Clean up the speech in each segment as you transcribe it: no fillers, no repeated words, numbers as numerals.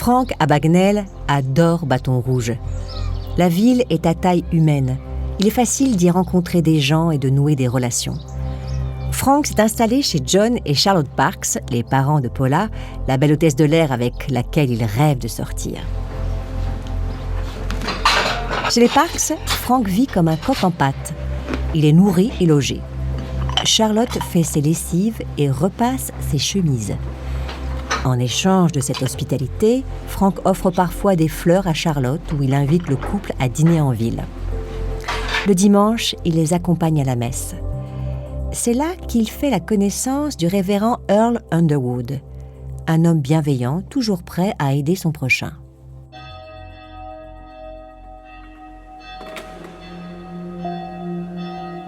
Frank Abagnale adore Bâton Rouge. La ville est à taille humaine. Il est facile d'y rencontrer des gens et de nouer des relations. Frank s'est installé chez John et Charlotte Parks, les parents de Paula, la belle hôtesse de l'air avec laquelle il rêve de sortir. Chez les Parks, Frank vit comme un coq en pâte. Il est nourri et logé. Charlotte fait ses lessives et repasse ses chemises. En échange de cette hospitalité, Frank offre parfois des fleurs à Charlotte où il invite le couple à dîner en ville. Le dimanche, il les accompagne à la messe. C'est là qu'il fait la connaissance du révérend Earl Underwood, un homme bienveillant, toujours prêt à aider son prochain.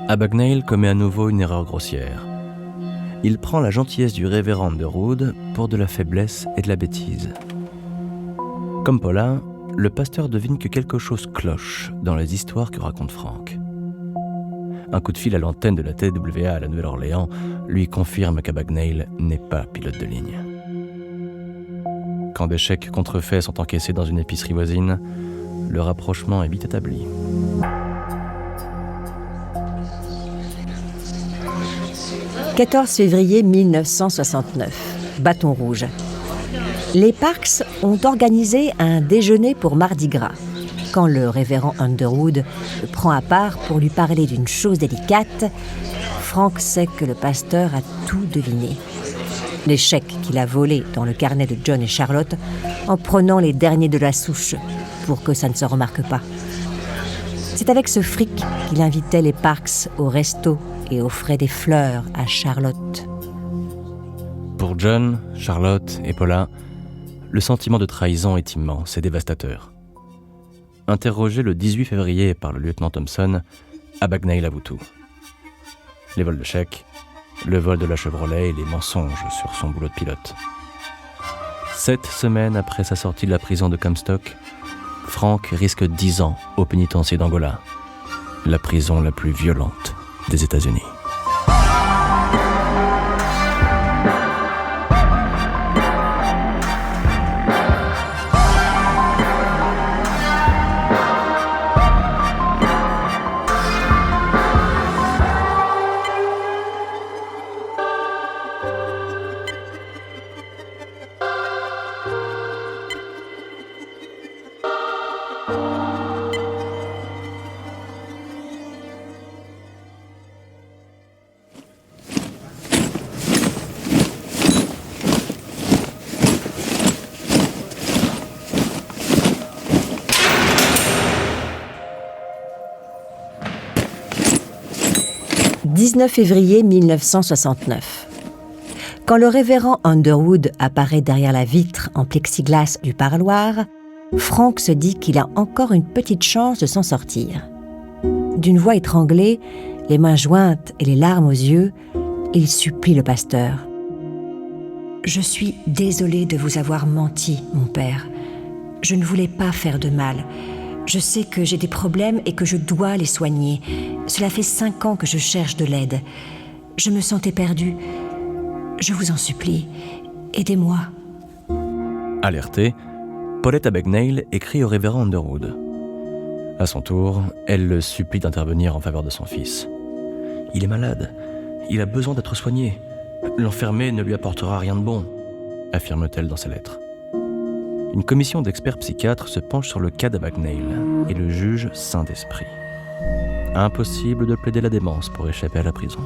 Abagnale commet à nouveau une erreur grossière. Il prend la gentillesse du révérend Underwood pour de la faiblesse et de la bêtise. Comme Paula, le pasteur devine que quelque chose cloche dans les histoires que raconte Frank. Un coup de fil à l'antenne de la TWA à la Nouvelle-Orléans lui confirme qu'Abagnale n'est pas pilote de ligne. Quand des chèques contrefaits sont encaissés dans une épicerie voisine, le rapprochement est vite établi. « 14 février 1969, Bâton Rouge. Les Parks ont organisé un déjeuner pour Mardi Gras. Quand le révérend Underwood le prend à part pour lui parler d'une chose délicate, Frank sait que le pasteur a tout deviné. Les chèques qu'il a volés dans le carnet de John et Charlotte en prenant les derniers de la souche pour que ça ne se remarque pas. C'est avec ce fric qu'il invitait les Parks au resto et offrait des fleurs à Charlotte. Pour John, Charlotte et Paula, le sentiment de trahison est immense et dévastateur. Interrogé le 18 février par le lieutenant Thompson, Abagnale avoue tout. Les vols de chèques, le vol de la Chevrolet et les mensonges sur son boulot de pilote. 7 semaines après sa sortie de la prison de Comstock, Frank risque 10 ans au pénitencier d'Angola, la prison la plus violente des États-Unis. « 19 février 1969. Quand le révérend Underwood apparaît derrière la vitre en plexiglas du parloir, Frank se dit qu'il a encore une petite chance de s'en sortir. D'une voix étranglée, les mains jointes et les larmes aux yeux, il supplie le pasteur. « Je suis désolé de vous avoir menti, mon père. Je ne voulais pas faire de mal. Je sais que j'ai des problèmes et que je dois les soigner. Cela fait 5 ans que je cherche de l'aide. Je me sentais perdue. Je vous en supplie, aidez-moi. » Alertée, Paulette Abagnale écrit au révérend Underwood. À son tour, elle le supplie d'intervenir en faveur de son fils. « Il est malade. Il a besoin d'être soigné. L'enfermer ne lui apportera rien de bon, » affirme-t-elle dans ses lettres. Une commission d'experts psychiatres se penche sur le cas d'Abagnale et le juge saint d'esprit. Impossible de plaider la démence pour échapper à la prison.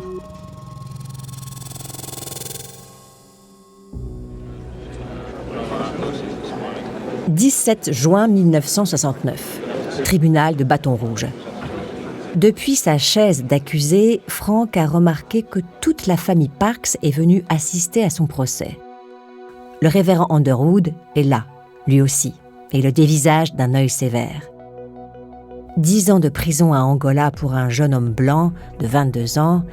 « 17 juin 1969, tribunal de Bâton Rouge. Depuis sa chaise d'accusé, Frank a remarqué que toute la famille Parks est venue assister à son procès. Le révérend Underwood est là, lui aussi, et le dévisage d'un œil sévère. 10 ans de prison à Angola pour un jeune homme blanc de 22 ans,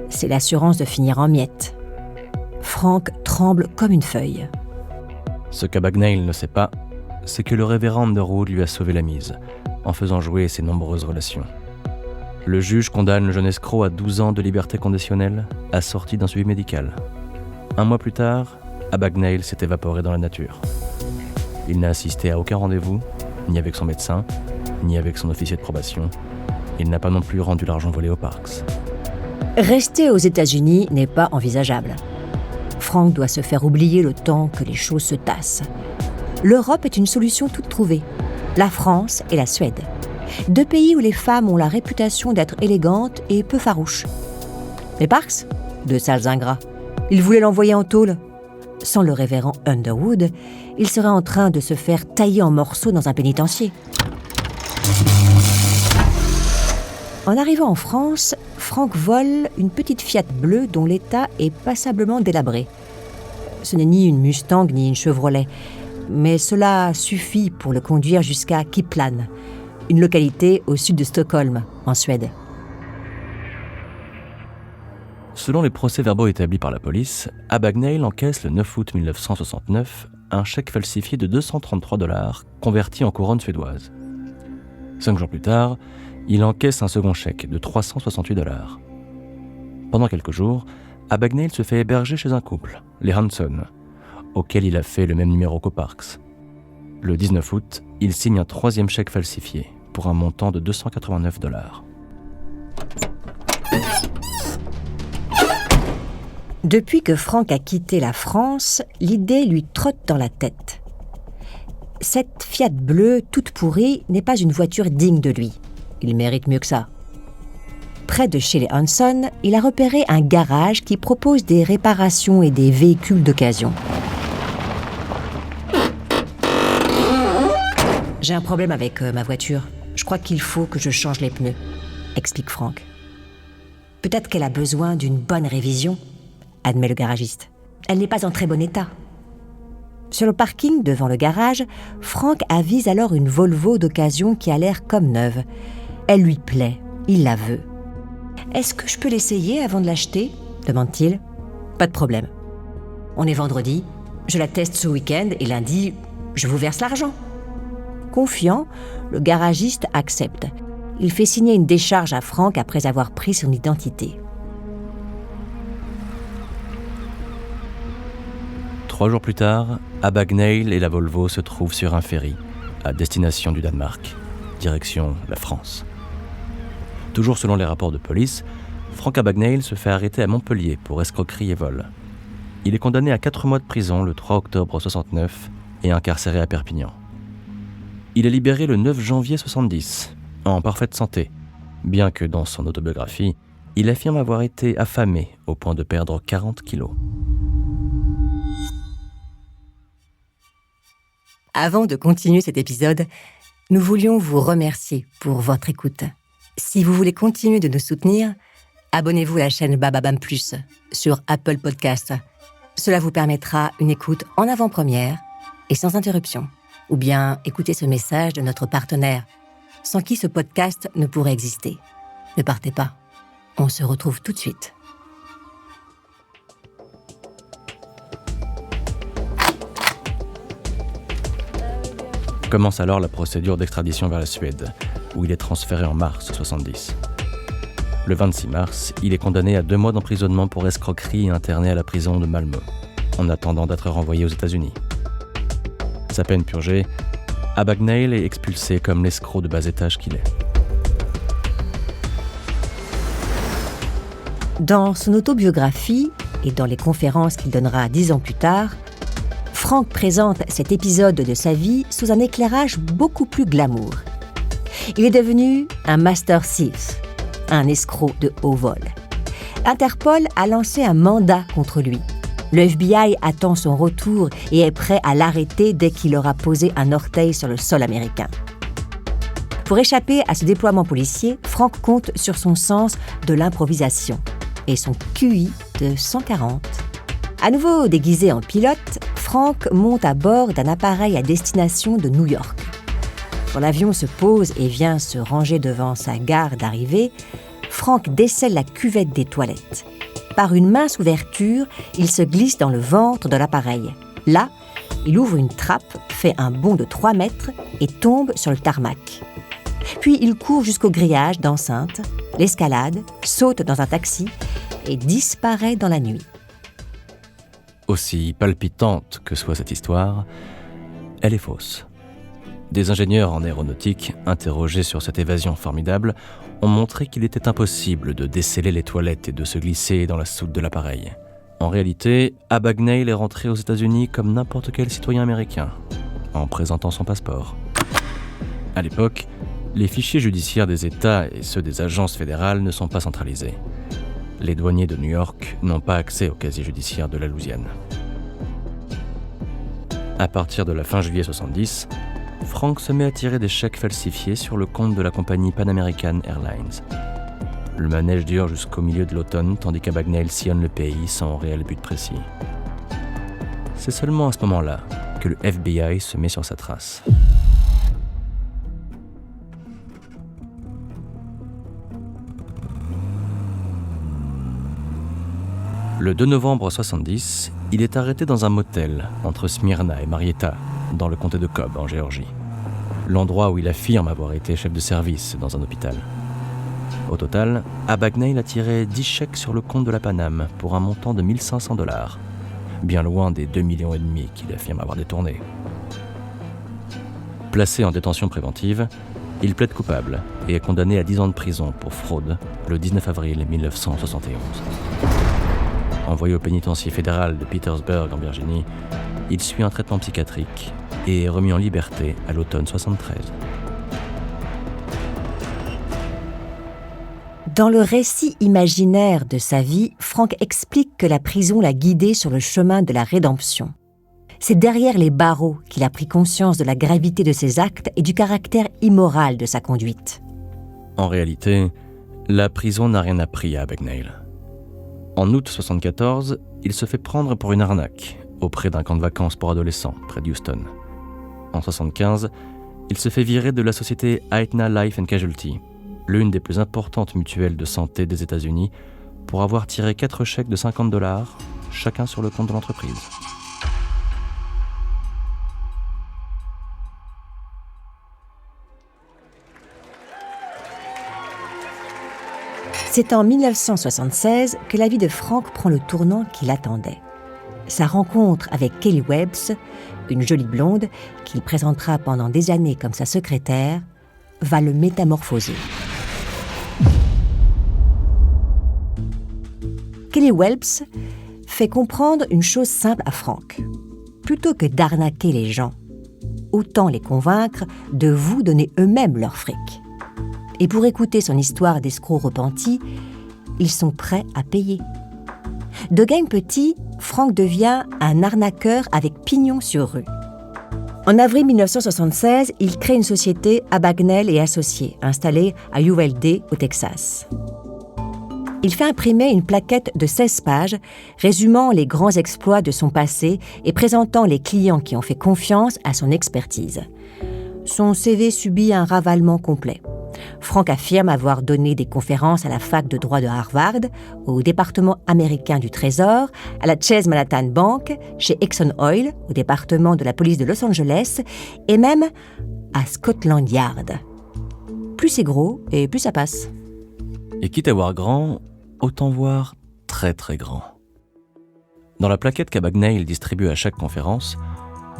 c'est l'assurance de finir en miettes. Frank tremble comme une feuille. Ce qu'Abagnale ne sait pas, c'est que le révérend Underwood lui a sauvé la mise, en faisant jouer ses nombreuses relations. Le juge condamne le jeune escroc à 12 ans de liberté conditionnelle, assorti d'un suivi médical. 1 mois plus tard, Abagnale s'est évaporé dans la nature. Il n'a assisté à aucun rendez-vous, ni avec son médecin, ni avec son officier de probation. Il n'a pas non plus rendu l'argent volé aux Parks. Rester aux États-Unis n'est pas envisageable. Frank doit se faire oublier le temps que les choses se tassent. L'Europe est une solution toute trouvée. La France et la Suède. 2 pays où les femmes ont la réputation d'être élégantes et peu farouches. Les Parks, 2 sales ingrats. Ils voulaient l'envoyer en tôle. Sans le révérend Underwood, il serait en train de se faire tailler en morceaux dans un pénitencier. En arrivant en France, Frank vole une petite Fiat bleue dont l'état est passablement délabré. Ce n'est ni une Mustang ni une Chevrolet, mais cela suffit pour le conduire jusqu'à Kiplan, une localité au sud de Stockholm, en Suède. Selon les procès-verbaux établis par la police, Abagnale encaisse le 9 août 1969 un chèque falsifié de 233 $ converti en couronne suédoise. 5 jours plus tard, il encaisse un second chèque de 368 $. Pendant quelques jours, Abagnale se fait héberger chez un couple, les Hanson, auquel il a fait le même numéro qu'aux Parks. Le 19 août, il signe un 3e chèque falsifié pour un montant de 289 $. Depuis que Frank a quitté la France, l'idée lui trotte dans la tête. Cette Fiat bleue toute pourrie n'est pas une voiture digne de lui. Il mérite mieux que ça. Près de chez les Hanson, il a repéré un garage qui propose des réparations et des véhicules d'occasion. J'ai un problème avec ma voiture. Je crois qu'il faut que je change les pneus, explique Frank. Peut-être qu'elle a besoin d'une bonne révision, admet le garagiste. Elle n'est pas en très bon état. Sur le parking devant le garage, Frank avise alors une Volvo d'occasion qui a l'air comme neuve. Elle lui plaît, il la veut. « Est-ce que je peux l'essayer avant de l'acheter ?» demande-t-il. « Pas de problème. On est vendredi, je la teste ce week-end et lundi, je vous verse l'argent. » Confiant, le garagiste accepte. Il fait signer une décharge à Frank après avoir pris son identité. 3 jours plus tard, Abagnale et la Volvo se trouvent sur un ferry, à destination du Danemark, direction la France. Toujours selon les rapports de police, Frank Abagnale se fait arrêter à Montpellier pour escroquerie et vol. Il est condamné à 4 mois de prison le 3 octobre 69 et incarcéré à Perpignan. Il est libéré le 9 janvier 70, en parfaite santé, bien que dans son autobiographie, il affirme avoir été affamé au point de perdre 40 kilos. Avant de continuer cet épisode, nous voulions vous remercier pour votre écoute. Si vous voulez continuer de nous soutenir, abonnez-vous à la chaîne Bababam Plus sur Apple Podcasts. Cela vous permettra une écoute en avant-première et sans interruption. Ou bien écoutez ce message de notre partenaire, sans qui ce podcast ne pourrait exister. Ne partez pas, on se retrouve tout de suite. Commence alors la procédure d'extradition vers la Suède, où il est transféré en mars 70. Le 26 mars, il est condamné à 2 mois d'emprisonnement pour escroquerie et interné à la prison de Malmö, en attendant d'être renvoyé aux États-Unis. Sa peine purgée, Abagnale est expulsé comme l'escroc de bas étage qu'il est. Dans son autobiographie et dans les conférences qu'il donnera 10 ans plus tard, Frank présente cet épisode de sa vie sous un éclairage beaucoup plus glamour. Il est devenu un master thief, un escroc de haut vol. Interpol a lancé un mandat contre lui. Le FBI attend son retour et est prêt à l'arrêter dès qu'il aura posé un orteil sur le sol américain. Pour échapper à ce déploiement policier, Frank compte sur son sens de l'improvisation et son QI de 140. À nouveau déguisé en pilote, Frank monte à bord d'un appareil à destination de New York. Quand l'avion se pose et vient se ranger devant sa gare d'arrivée, Frank décèle la cuvette des toilettes. Par une mince ouverture, il se glisse dans le ventre de l'appareil. Là, il ouvre une trappe, fait un bond de 3 mètres et tombe sur le tarmac. Puis il court jusqu'au grillage d'enceinte, l'escalade, saute dans un taxi et disparaît dans la nuit. Aussi palpitante que soit cette histoire, elle est fausse. Des ingénieurs en aéronautique, interrogés sur cette évasion formidable, ont montré qu'il était impossible de déceler les toilettes et de se glisser dans la soute de l'appareil. En réalité, Abagnale est rentré aux États-Unis comme n'importe quel citoyen américain, en présentant son passeport. À l'époque, les fichiers judiciaires des États et ceux des agences fédérales ne sont pas centralisés. Les douaniers de New York n'ont pas accès au casier judiciaire de la Louisiane. À partir de la fin juillet 70, Frank se met à tirer des chèques falsifiés sur le compte de la compagnie Pan American Airlines. Le manège dure jusqu'au milieu de l'automne, tandis qu'Abagnale sillonne le pays sans réel but précis. C'est seulement à ce moment-là que le FBI se met sur sa trace. Le 2 novembre 70, il est arrêté dans un motel entre Smyrna et Marietta, dans le comté de Cobb, en Géorgie. L'endroit où il affirme avoir été chef de service dans un hôpital. Au total, Abagnale a tiré 10 chèques sur le compte de la Paname pour un montant de 1 500 $, bien loin des 2,5 millions qu'il affirme avoir détournés. Placé en détention préventive, il plaide coupable et est condamné à 10 ans de prison pour fraude le 19 avril 1971. Envoyé au pénitencier fédéral de Petersburg en Virginie, il suit un traitement psychiatrique et est remis en liberté à l'automne 73. Dans le récit imaginaire de sa vie, Frank explique que la prison l'a guidé sur le chemin de la rédemption. C'est derrière les barreaux qu'il a pris conscience de la gravité de ses actes et du caractère immoral de sa conduite. En réalité, la prison n'a rien appris à Abagnale. En août 1974, il se fait prendre pour une arnaque auprès d'un camp de vacances pour adolescents près d'Houston. En 1975, il se fait virer de la société Aetna Life and Casualty, l'une des plus importantes mutuelles de santé des États-Unis, pour avoir tiré 4 chèques de 50 $, chacun sur le compte de l'entreprise. C'est en 1976 que la vie de Frank prend le tournant qu'il attendait. Sa rencontre avec Kelly Webbs, une jolie blonde qu'il présentera pendant des années comme sa secrétaire, va le métamorphoser. Kelly Webbs fait comprendre une chose simple à Frank. Plutôt que d'arnaquer les gens, autant les convaincre de vous donner eux-mêmes leur fric. Et pour écouter son histoire d'escroc repenti, ils sont prêts à payer. De gagne petit, Frank devient un arnaqueur avec pignon sur rue. En avril 1976, il crée une société Abagnale et Associés, installée à Uvalde, au Texas. Il fait imprimer une plaquette de 16 pages résumant les grands exploits de son passé et présentant les clients qui ont fait confiance à son expertise. Son CV subit un ravalement complet. Frank affirme avoir donné des conférences à la fac de droit de Harvard, au département américain du Trésor, à la Chase Manhattan Bank, chez Exxon Oil, au département de la police de Los Angeles, et même à Scotland Yard. Plus c'est gros et plus ça passe. Et quitte à voir grand, autant voir très très grand. Dans la plaquette qu'Abagnale distribue à chaque conférence,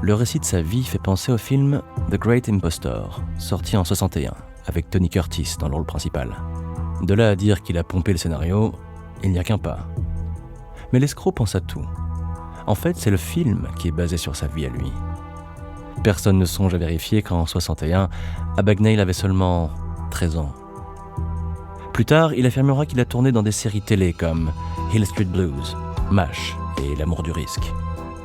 le récit de sa vie fait penser au film The Great Impostor, sorti en 1961, avec Tony Curtis dans le rôle principal. De là à dire qu'il a pompé le scénario, il n'y a qu'un pas. Mais l'escroc pense à tout. En fait, c'est le film qui est basé sur sa vie à lui. Personne ne songe à vérifier qu'en 1961, Abagnale avait seulement 13 ans. Plus tard, il affirmera qu'il a tourné dans des séries télé comme Hill Street Blues, MASH et L'amour du risque.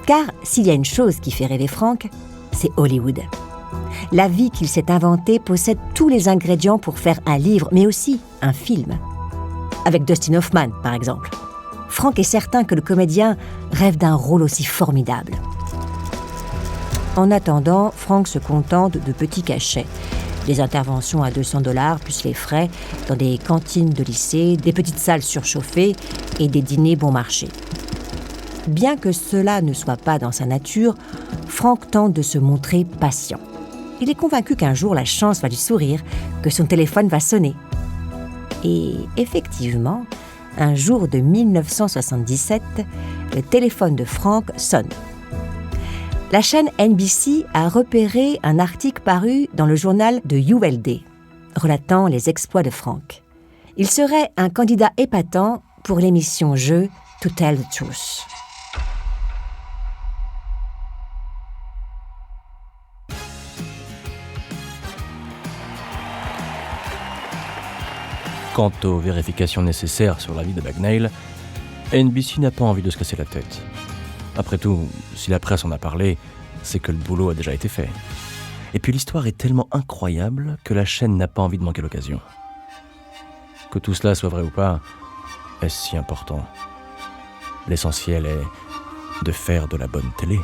Car s'il y a une chose qui fait rêver Frank, c'est Hollywood. La vie qu'il s'est inventée possède tous les ingrédients pour faire un livre, mais aussi un film. Avec Dustin Hoffman, par exemple. Frank est certain que le comédien rêve d'un rôle aussi formidable. En attendant, Frank se contente de petits cachets. Des interventions à 200 $ plus les frais dans des cantines de lycée, des petites salles surchauffées et des dîners bon marché. Bien que cela ne soit pas dans sa nature, Frank tente de se montrer patient. Il est convaincu qu'un jour la chance va lui sourire, que son téléphone va sonner. Et effectivement, un jour de 1977, le téléphone de Frank sonne. La chaîne NBC a repéré un article paru dans le journal de ULD, relatant les exploits de Frank. Il serait un candidat épatant pour l'émission jeu To Tell the Truth. Quant aux vérifications nécessaires sur la vie de Bagnall, NBC n'a pas envie de se casser la tête. Après tout, si la presse en a parlé, c'est que le boulot a déjà été fait. Et puis l'histoire est tellement incroyable que la chaîne n'a pas envie de manquer l'occasion. Que tout cela soit vrai ou pas, est-ce si important ? L'essentiel est de faire de la bonne télé.